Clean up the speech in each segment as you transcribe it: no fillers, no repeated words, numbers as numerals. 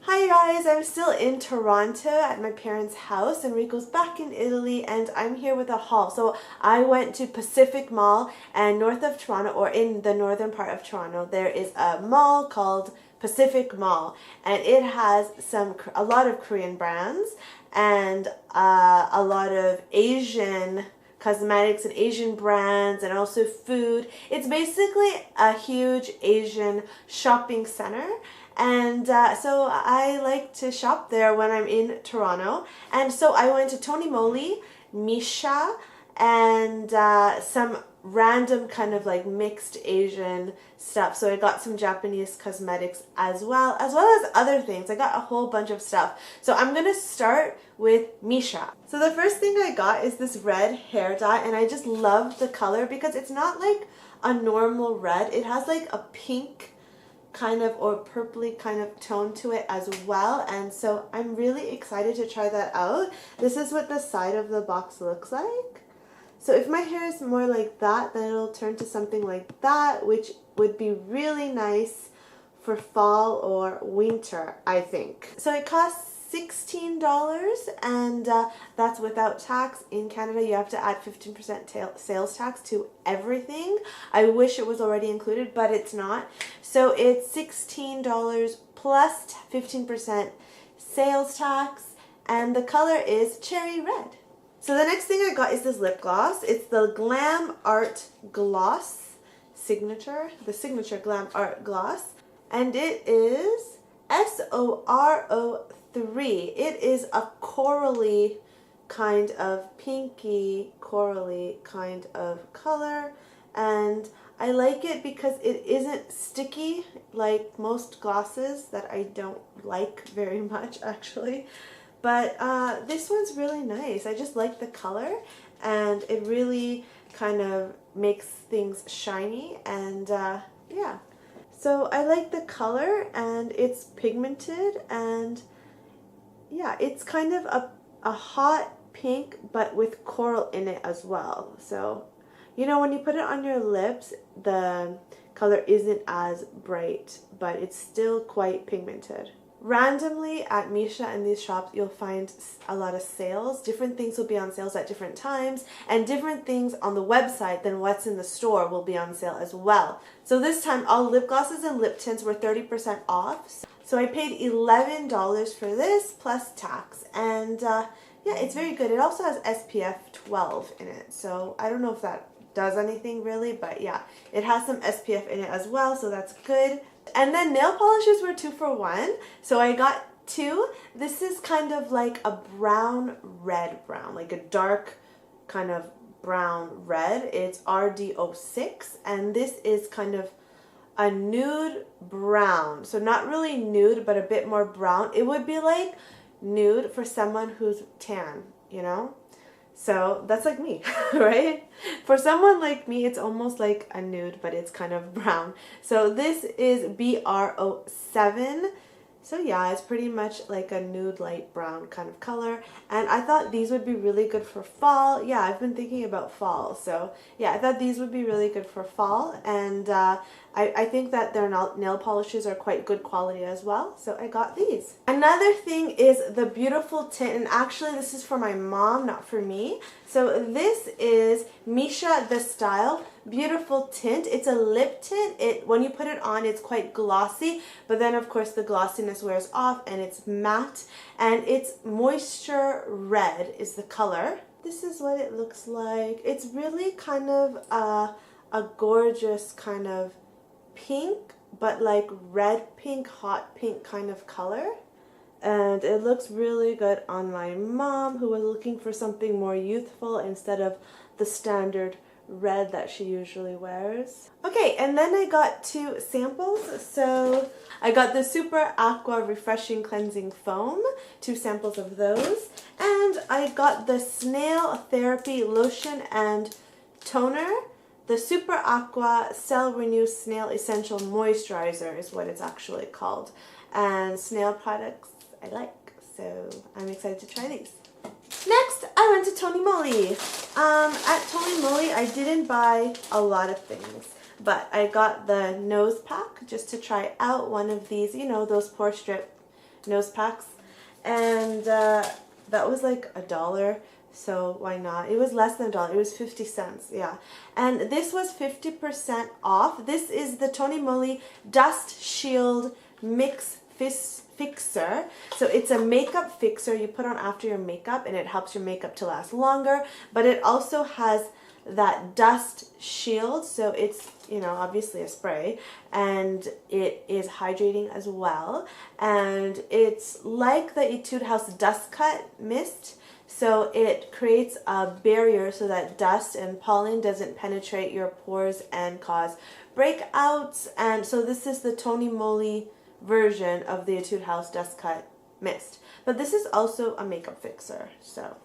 Hi guys, I'm still in Toronto at my parents' house and Rico's back in Italy and I'm here with a haul. So I went to Pacific Mall and north of Toronto, or in the northern part of Toronto, there is a mall called Pacific Mall and it has a lot of Korean brands and a lot of Asian cosmetics and Asian brands and also food. It's basically a huge Asian shopping center. And so I like to shop there when I'm in Toronto. And so I went to TonyMoly, Missha, and some random kind of like mixed Asian stuff. So I got some Japanese cosmetics as well as other things. I got a whole bunch of stuff. So I'm going to start with Missha. So the first thing I got is this red hair dye, and I just love the color because it's not like a normal red. It has like a pink kind of or purpley kind of tone to it as well, and so I'm really excited to try that out. This is what the side of the box looks like. So if my hair is more like that, then it'll turn to something like that, which would be really nice for fall or winter, I think. So it costs $16 and that's without tax. In Canada you have to add 15% sales tax to everything. I wish it was already included, but it's not. So it's $16 plus 15% sales tax, and the color is cherry red. So the next thing I got is this lip gloss. It's the Glam Art Gloss Signature, the Signature Glam Art Gloss, and it is SORO3. It is a corally kind of pinky corally kind of color, and I like it because it isn't sticky like most glosses that I don't like very much actually. But this one's really nice. I just like the color, and it really kind of makes things shiny, and yeah. So I like the color, and it's pigmented, and yeah, it's kind of a hot pink but with coral in it as well. So, you know, when you put it on your lips, the color isn't as bright, but it's still quite pigmented. Randomly at Missha and these shops, you'll find a lot of sales. Different things will be on sales at different times, and different things on the website than what's in the store will be on sale as well. So this time, all lip glosses and lip tints were 30% off. So I paid $11 for this plus tax, and yeah, it's very good. It also has SPF 12 in it, so I don't know if that does anything really, but yeah, it has some SPF in it as well, so that's good. And then nail polishes were 2 for 1, so I got 2. This is kind of like a red brown, like a dark kind of brown red. It's RD06, and this is kind of a nude brown, so not really nude but a bit more brown. It would be like nude for someone who's tan, you know, so that's like me. Right? For someone like me, it's almost like a nude, but it's kind of brown. So this is BR07. So yeah, it's pretty much like a nude light brown kind of color, and I thought these would be really good for fall. Yeah, I've been thinking about fall, so yeah, I thought these would be really good for fall, and I think that their nail polishes are quite good quality as well, so I got these. Another thing is the beautiful tint, and actually this is for my mom, not for me. So this is Missha The Style Beautiful Tint. It's a lip tint. When you put it on, it's quite glossy, but then of course the glossiness wears off and it's matte, and it's Moisture Red is the color. This is what it looks like. It's really kind of a gorgeous kind of pink, but like red pink, hot pink kind of color. And it looks really good on my mom, who was looking for something more youthful instead of the standard red that she usually wears. Okay, and then I got 2 samples. So I got the Super Aqua Refreshing Cleansing Foam, 2 samples of those. And I got the Snail Therapy Lotion and Toner. The Super Aqua Cell Renew Snail Essential Moisturizer is what it's actually called. And snail products I like, so I'm excited to try these. Next, I went to TonyMoly. At TonyMoly, I didn't buy a lot of things, but I got the nose pack just to try out one of these, you know, those pore strip nose packs. And that was like $1. So why not? It was less than $1. It was 50 cents. Yeah. And this was 50% off. This is the TonyMoly Dust Shield Mix Fixer. So it's a makeup fixer you put on after your makeup, and it helps your makeup to last longer. But it also has that dust shield, so it's, you know, obviously a spray, and it is hydrating as well. And it's like the Etude House Dust Cut Mist, so it creates a barrier so that dust and pollen doesn't penetrate your pores and cause breakouts. And so this is the TonyMoly version of the Etude House Dust Cut Mist, but this is also a makeup fixer. So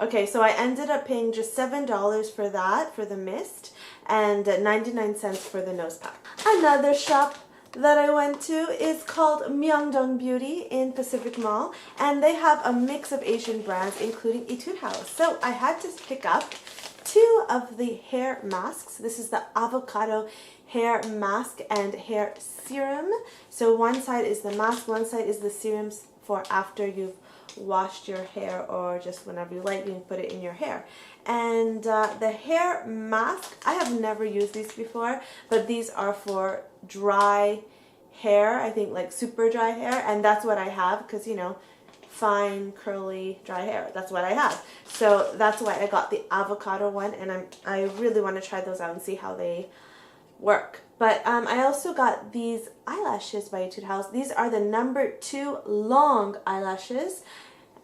okay, so I ended up paying just $7 for that, for the mist, and 99 cents for the nose pack. Another shop that I went to is called Myeongdong Beauty in Pacific Mall, and they have a mix of Asian brands, including Etude House. So I had to pick up 2 of the hair masks. This is the avocado hair mask and hair serum. So one side is the mask, one side is the serums for after you've washed your hair, or just whenever you like, you can put it in your hair. And the hair mask, I have never used these before, but these are for dry hair, I think like super dry hair, and that's what I have, because, you know, fine curly dry hair, that's what I have. So that's why I got the avocado one, and I really want to try those out and see how they work. But I also got these eyelashes by Etude House. These are the number 2 long eyelashes,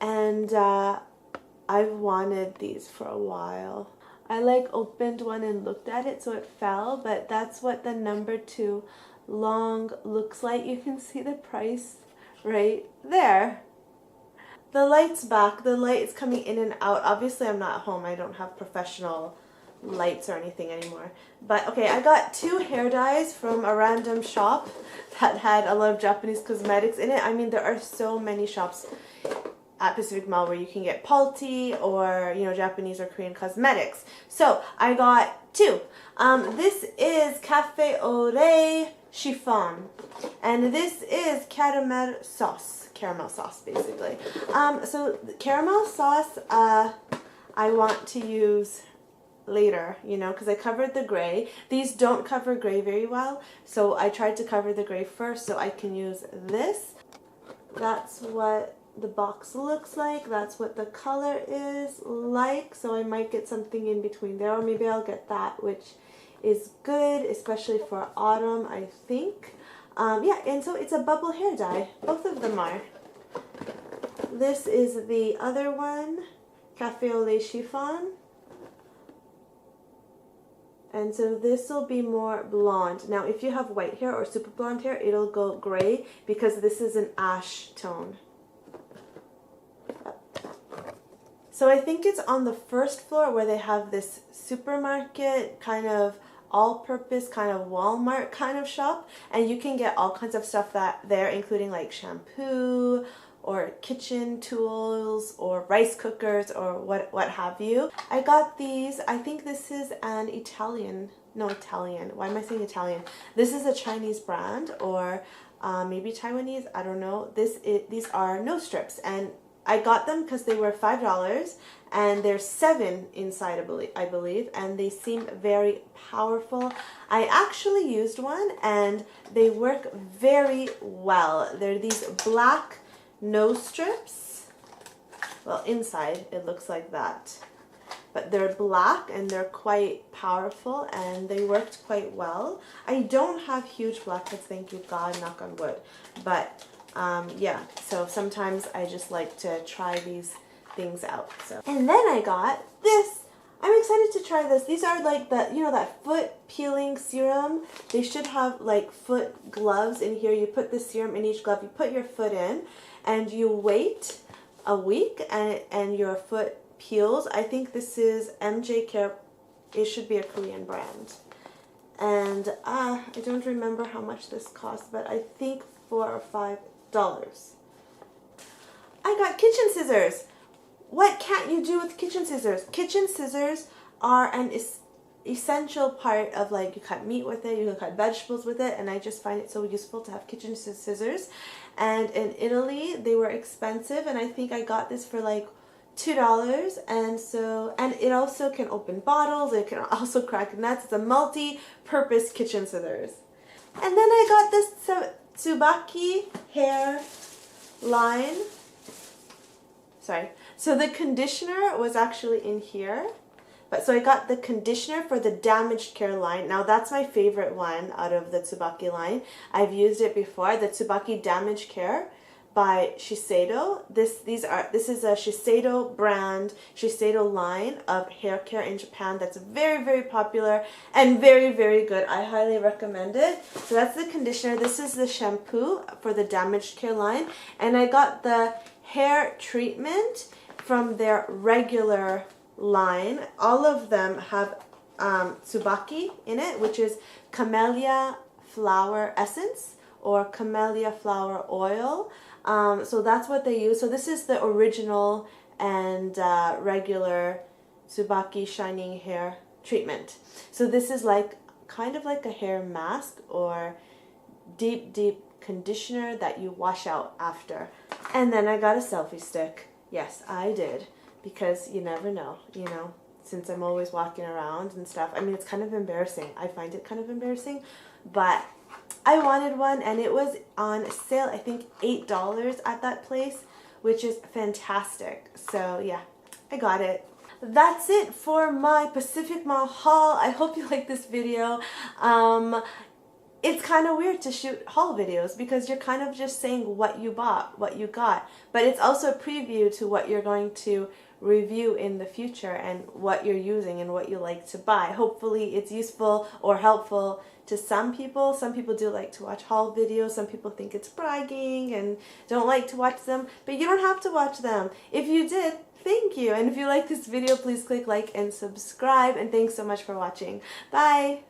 and I've wanted these for a while. I like opened one and looked at it so it fell, but that's what the number 2 long looks like. You can see the price right there. The light's back. The light is coming in and out. Obviously I'm not at home. I don't have professional lights or anything anymore. But okay, I got 2 hair dyes from a random shop that had a lot of Japanese cosmetics in it. I mean, there are so many shops at Pacific Mall where you can get Palty or, you know, Japanese or Korean cosmetics. So I got 2. This is Cafe au lait chiffon, and this is caramel sauce. Caramel sauce, basically. So the caramel sauce, I want to use later, you know, because I covered the gray. These don't cover gray very well, so I tried to cover the gray first so I can use this. That's what the box looks like. That's what the color is like, so I might get something in between there, or maybe I'll get that, which is good, especially for autumn, I think. Yeah, and so it's a bubble hair dye. Both of them are. This is the other one, Cafe au lait chiffon. And so this will be more blonde. Now, if you have white hair or super blonde hair, it'll go gray because this is an ash tone. So I think it's on the first floor where they have this supermarket kind of all-purpose kind of Walmart kind of shop, and you can get all kinds of stuff there, including like shampoo or kitchen tools or rice cookers or what have you. I got these. I think this is an Italian. Why am I saying Italian? This is a Chinese brand, or maybe Taiwanese. I don't know. These are nose strips, and I got them because they were $5, and there's 7 inside, I believe, and they seem very powerful. I actually used one, and they work very well. They're these black nose strips. Well, inside it looks like that, but they're black and they're quite powerful, and they worked quite well. I don't have huge blackheads, thank you God, knock on wood, but yeah, so sometimes I just like to try these things out. So, and then I got this. I'm excited to try this. These are like that, you know, that foot peeling serum. They should have like foot gloves in here. You put the serum in each glove, you put your foot in, and you wait a week, and your foot peels. I think this is MJ Care. It should be a Korean brand. And I don't remember how much this cost, but I think $4 or $5. I got kitchen scissors. What can't you do with kitchen scissors? Kitchen scissors are an essential part of, like, you cut meat with it, you can cut vegetables with it, and I just find it so useful to have kitchen scissors. And in Italy they were expensive, and I think I got this for like $2. And it also can open bottles, it can also crack nuts. It's a multi-purpose kitchen scissors. And then I got this Tsubaki hair line. Sorry. So the conditioner was actually in here. But so I got the conditioner for the Damaged Care line. Now that's my favorite one out of the Tsubaki line. I've used it before. The Tsubaki Damaged Care by Shiseido. This is a Shiseido brand, Shiseido line of hair care in Japan that's very, very popular and very, very good. I highly recommend it. So that's the conditioner. This is the shampoo for the Damaged Care line. And I got the hair treatment from their regular line. All of them have Tsubaki in it, which is camellia flower essence or camellia flower oil. So that's what they use. So this is the original and regular Tsubaki shining hair treatment. So this is like kind of like a hair mask or deep conditioner that you wash out after. And then I got a selfie stick. Yes, I did, because you never know, you know, since I'm always walking around and stuff. I mean, it's kind of embarrassing. I find it kind of embarrassing, but I wanted one, and it was on sale, I think $8 at that place, which is fantastic. So yeah, I got it. That's it for my Pacific Mall haul. I hope you like this video. It's kind of weird to shoot haul videos because you're kind of just saying what you bought, what you got, but it's also a preview to what you're going to review in the future and what you're using and what you like to buy. Hopefully it's useful or helpful to some people. Some people do like to watch haul videos. Some people think it's bragging and don't like to watch them, but you don't have to watch them. If you did, thank you. And if you like this video, please click like and subscribe, and thanks so much for watching. Bye!